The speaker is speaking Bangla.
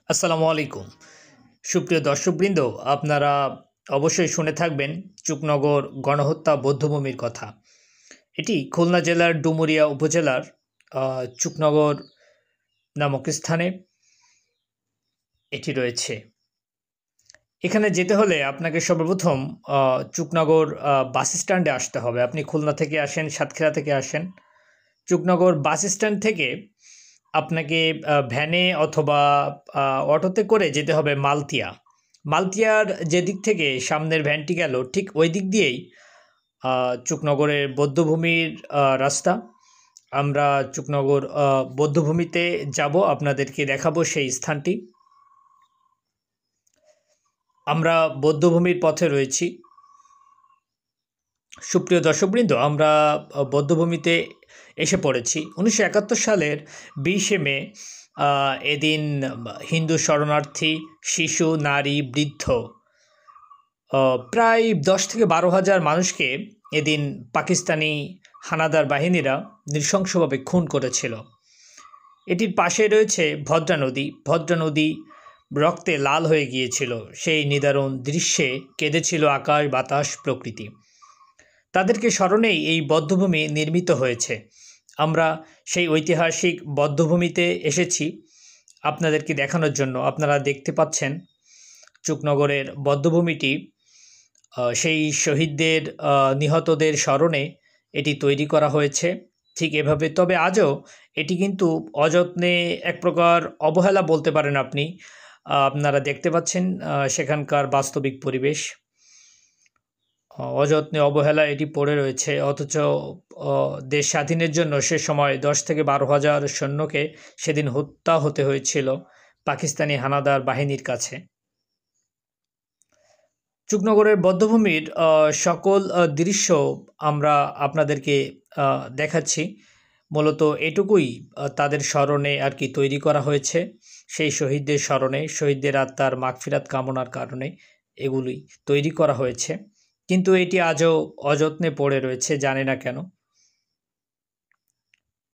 আসসালামু আলাইকুম। সুপ্রিয় দর্শকবৃন্দ, আপনারা অবশ্যই শুনে থাকবেন চুকনগর গণহত্যা বৌদ্ধভূমির কথা। এটি খুলনা জেলার ডুমুরিয়া উপজেলার চুকনগর নামক স্থানে এটি রয়েছে। এখানে যেতে হলে আপনাকে সর্বপ্রথম চুকনগর বাস স্ট্যান্ডে আসতে হবে। আপনি খুলনা থেকে আসেন, সাতক্ষীরা থেকে আসেন, চুকনগর বাস স্ট্যান্ড থেকে আপনাকে ভ্যানে অথবা অটোতে করে যেতে হবে মালতিয়া। মালতিয়ার যেদিক থেকে সামনের ভ্যানটি গেল ঠিক ওই দিক দিয়েই চুকনগরের বৌদ্ধভূমির রাস্তা। আমরা চুকনগর বৌদ্ধভূমিতে যাব, আপনাদেরকে দেখাবো সেই স্থানটি। আমরা বৌদ্ধভূমির পথে রয়েছি। সুপ্রিয় দর্শকবৃন্দ, আমরা বৌদ্ধভূমিতে এসে পড়েছি। 1971 সালের 20শে মে এদিন হিন্দু শরণার্থী, শিশু, নারী, বৃদ্ধ প্রায় 10 থেকে 12 হাজার মানুষকে এদিন পাকিস্তানি হানাদার বাহিনীরা নৃশংসভাবে খুন করেছিল। এটির পাশে রয়েছে ভদ্রা নদী। ভদ্রা নদী রক্তে লাল হয়ে গিয়েছিল। সেই নিদারুণ দৃশ্যে কেঁদেছিল আকাশ, বাতাস, প্রকৃতি। তাদেরকে স্মরণেই এই বধ্যভূমি নির্মিত হয়েছে। আমরা সেই ঐতিহাসিক বধ্যভূমিতে এসেছি আপনাদেরকে দেখানোর জন্য। আপনারা দেখতে পাচ্ছেন চুকনগরের বধ্যভূমিটি সেই শহীদদের, নিহতদের স্মরণে এটি তৈরি করা হয়েছে ঠিক এভাবে। তবে আজও এটি কিন্তু অযত্নে, এক প্রকার অবহেলা বলতে পারেন আপনি। আপনারা দেখতে পাচ্ছেন সেখানকার বাস্তবিক পরিবেশ। অযত্নে, অবহেলা এটি পড়ে রয়েছে। অথচ দেশ স্বাধীনের জন্য সে সময় 10 থেকে 12 হাজার সৈন্যকে সেদিন হত্যা হতে হয়েছিল পাকিস্তানি হানাদার বাহিনীর কাছে। চুকনগরের বধ্যভূমির সকল দৃশ্য আমরা আপনাদেরকে দেখাচ্ছি। মূলত এটুকুই তাদের স্মরণে আর কি তৈরি করা হয়েছে। সেই শহীদদের স্মরণে, শহীদদের আত্মার মাগফিরাত কামনার কারণে এগুলি তৈরি করা হয়েছে। কিন্তু এটি আজও অযত্নে পড়ে রয়েছে, জানি না কেন।